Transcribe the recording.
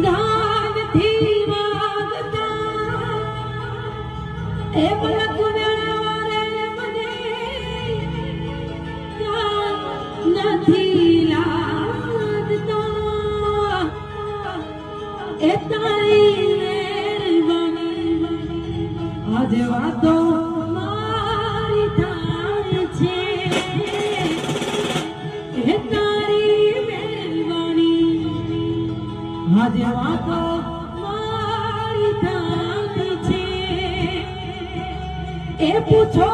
ગાનથી વાગતા એ પલક વેળારે મને નથી લાગતા એ તારી મહેરબાની આજે વાતો મારી થાય છે એ તારી મહેરબાની આજે વાતો મારી થાય છે એ પૂછો